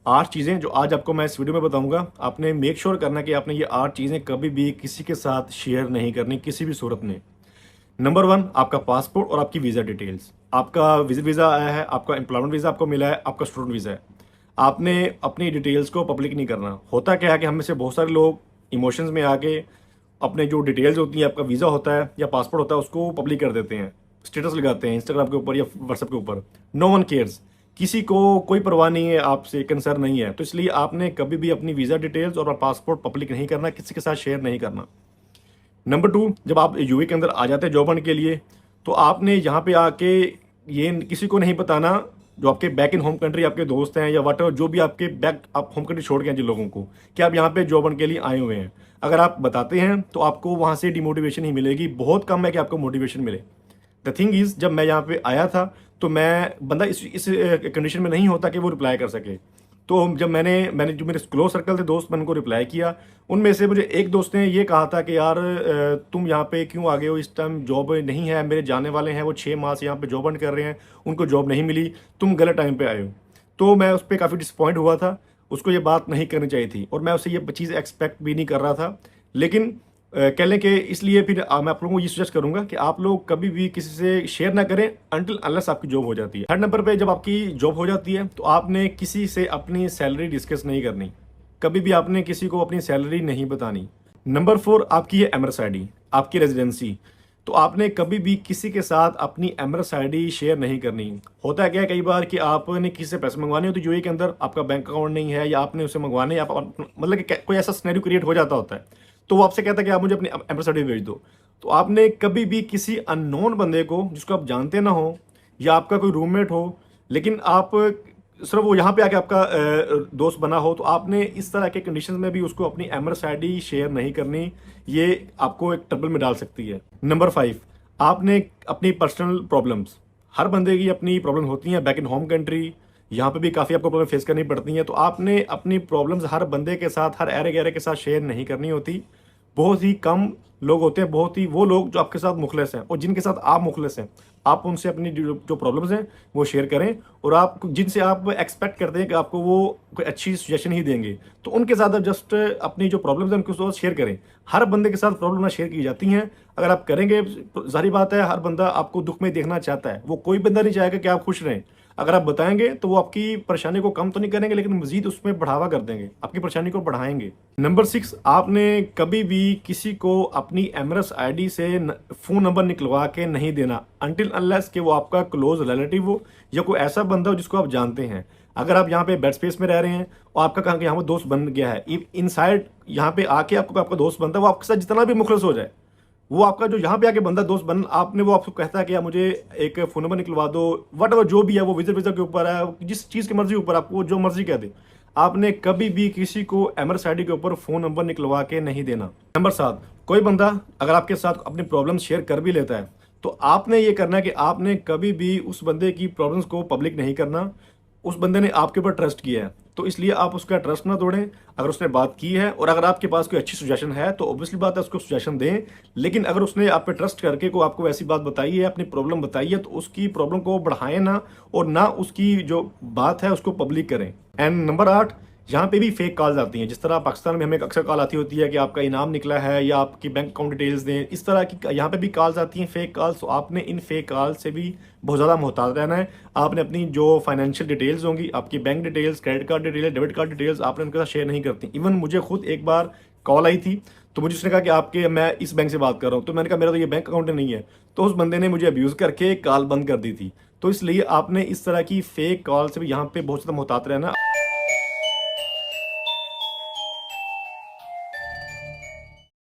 8 चीज़ें जो आज आपको मैं इस वीडियो में बताऊंगा, आपने मेक श्योर करना कि आपने ये 8 चीज़ें कभी भी किसी के साथ शेयर नहीं करनी किसी भी सूरत में। नंबर 1, आपका पासपोर्ट और आपकी वीज़ा डिटेल्स। आपका विजिट वीज़ा आया है, आपका एम्प्लॉयमेंट वीज़ा आपको मिला है, आपका स्टूडेंट वीज़ा है। आपने अपनी डिटेल्स को पब्लिक नहीं करना। होता क्या है कि हम में से बहुत सारे लोग इमोशंस में आके अपने जो डिटेल्स होती हैं, आपका वीज़ा होता है या पासपोर्ट होता है, उसको पब्लिक कर देते हैं, स्टेटस लगाते हैं इंस्टाग्राम के ऊपर या व्हाट्सएप के ऊपर। नो वन केयर्स, किसी को कोई परवाह नहीं है, आपसे कंसर्न नहीं है। तो इसलिए आपने कभी भी अपनी वीज़ा डिटेल्स और पासपोर्ट पब्लिक नहीं करना, किसी के साथ शेयर नहीं करना। नंबर 2, जब आप यूए के अंदर आ जाते हैं जॉब करने के लिए, तो आपने यहाँ पे आके ये किसी को नहीं बताना, जो आपके बैक इन होम कंट्री आपके दोस्त हैं या वट जो भी आपके बैक आप होम कंट्री छोड़ के हैं जिन लोगों को, कि आप यहाँ पे जॉब करने के लिए आए हुए हैं। अगर आप बताते हैं तो आपको वहाँ से डिमोटिवेशन ही मिलेगी, बहुत कम है कि आपको मोटिवेशन मिले। द थिंग इज़, जब मैं यहाँ पे आया था तो मैं बंदा इस कंडीशन में नहीं होता कि वो रिप्लाई कर सके। तो जब मैंने मैंने जो मेरे क्लोज सर्कल थे दोस्त, मैंने उनको रिप्लाई किया। उनमें से मुझे एक दोस्त ने ये कहा था कि यार तुम यहाँ पे क्यों आ गए हो, इस टाइम जॉब नहीं है, मेरे जाने वाले हैं वो 6 माह से यहाँ पे जॉब कर रहे हैं, उनको जॉब नहीं मिली, तुम गलत टाइम पे आए हो। तो मैं उस पर काफ़ी डिसपॉइंट हुआ था। उसको ये बात नहीं करनी चाहिए थी और मैं उससे ये चीज़ एक्सपेक्ट भी नहीं कर रहा था। लेकिन कह लें कि इसलिए फिर मैं आप लोगों को ये सजेस्ट करूंगा कि आप लोग कभी भी किसी से शेयर ना करें अनटिल अनलेस आपकी जॉब हो जाती है। थर्ड नंबर पे, जब आपकी जॉब हो जाती है तो आपने किसी से अपनी सैलरी डिस्कस नहीं करनी। कभी भी आपने किसी को अपनी सैलरी नहीं बतानी। नंबर 4, आपकी है एमरस आईडी, आपकी रेजिडेंसी। तो आपने कभी भी किसी के साथ अपनी एमरस आईडी शेयर नहीं करनी। होता है क्या है कई बार कि आपने किसी से पैसे मंगवाने होते यूएई के अंदर, आपका बैंक अकाउंट नहीं है या आपने उसे मंगवाने, आप मतलब कि कोई ऐसा सिनेरियो क्रिएट हो जाता होता है, तो वो आपसे कहता है कि आप मुझे अपनी एमरस आईडी भेज दो। तो आपने कभी भी किसी अननोन बंदे को, जिसको आप जानते ना हो या आपका कोई रूममेट हो, लेकिन आप सिर्फ वो यहाँ पे आके आपका दोस्त बना हो, तो आपने इस तरह के कंडीशंस में भी उसको अपनी एमरस आईडी शेयर नहीं करनी। ये आपको एक ट्रबल में डाल सकती है। नंबर 5, आपने अपनी पर्सनल प्रॉब्लम्स, हर बंदे की अपनी प्रॉब्लम होती हैं बैक इन होम कंट्री, यहाँ पे भी काफ़ी आपको प्रॉब्लम फेस करनी पड़ती हैं। तो आपने अपनी प्रॉब्लम्स हर बंदे के साथ, हर ऐरे गैरे के साथ शेयर नहीं करनी होती। बहुत ही कम लोग होते हैं, बहुत ही वो लोग जो आपके साथ मुखलिस हैं और जिनके साथ आप मुखलिस हैं, आप उनसे अपनी जो प्रॉब्लम्स हैं वो शेयर करें। और आप जिनसे आप एक्सपेक्ट करते हैं कि आपको वो कोई अच्छी सजेशन ही देंगे, तो उनके साथ जस्ट अपनी जो प्रॉब्लम्स हैं उनके साथ शेयर करें। हर बंदे के साथ प्रॉब्लम ना शेयर की जाती हैं। अगर आप करेंगे, जाहिर बात है हर बंदा आपको दुख में देखना चाहता है, वो कोई बंदा नहीं चाहेगा कि आप खुश रहें। अगर आप बताएंगे तो वो आपकी परेशानी को कम तो नहीं करेंगे, लेकिन मजीद उसमें बढ़ावा कर देंगे, आपकी परेशानी को बढ़ाएंगे। नंबर 6, आपने कभी भी किसी को अपनी एमरस आईडी से फ़ोन नंबर निकलवा के नहीं देना अनटिल अनलेस कि वो आपका क्लोज रिलेटिव हो या कोई ऐसा बंदा हो जिसको आप जानते हैं। अगर आप यहाँ पे बेड स्पेस में रह रहे हैं और आपका कहाँ यहाँ पर दोस्त बन गया है, इनसाइड यहाँ पे आके आपको आपका दोस्त बनता है, वो आपके साथ जितना भी मुखलिस हो जाए, वो आपका जो यहाँ पे आके बंदा दोस्त बन, आपने वो आपको कहता है कि यार मुझे एक फ़ोन नंबर निकलवा दो, वट एवर जो भी है, वो विजिट वीज़ा के ऊपर है, जिस चीज़ की मर्जी ऊपर, आपको जो मर्जी कह दे, आपने कभी भी किसी को एमरस आईडी के ऊपर फ़ोन नंबर निकलवा के नहीं देना। नंबर 7, कोई बंदा अगर आपके साथ अपनी प्रॉब्लम शेयर कर भी लेता है, तो आपने ये करना है कि आपने कभी भी उस बंदे की प्रॉब्लम्स को पब्लिक नहीं करना। उस बंदे ने आपके ऊपर ट्रस्ट किया है, तो इसलिए आप उसका ट्रस्ट ना तोड़ें। अगर उसने बात की है और अगर आपके पास कोई अच्छी सुजेशन है तो ऑब्वियसली बात है उसको सुजेशन दें। लेकिन अगर उसने आप पे ट्रस्ट करके को आपको ऐसी बात बताई है, अपनी प्रॉब्लम बताई है, तो उसकी प्रॉब्लम को बढ़ाएं ना, और ना उसकी जो बात है उसको पब्लिक करें। एंड नंबर 8, यहाँ पे भी फेक कॉल्स आती हैं। जिस तरह पाकिस्तान में हमें अक्सर कॉल आती होती है कि आपका इनाम निकला है या आपकी बैंक अकाउंट डिटेल्स दें, इस तरह की यहाँ पे भी कॉल्स आती हैं, फेक कॉल्स। तो आपने इन फेक कॉल्स से भी बहुत ज़्यादा मुहतात रहना है। आपने अपनी जो फाइनेंशियल डिटेल्स होंगी, आपकी bank details, credit card details, debit card details, आपने उनके साथ शेयर नहीं करती। इवन मुझे खुद एक बार कॉल आई थी, तो मुझे उसने कहा कि आपके, मैं इस बैंक से बात कर रहा हूँ, तो मैंने कहा मेरा तो ये बैंक अकाउंट नहीं है। तो उस बंदे ने मुझे अब्यूज़ करके कॉल बंद कर दी थी। तो इसलिए आपने इस तरह की फेक कॉल से भी यहाँ पे बहुत ज़्यादा मुहतात रहना।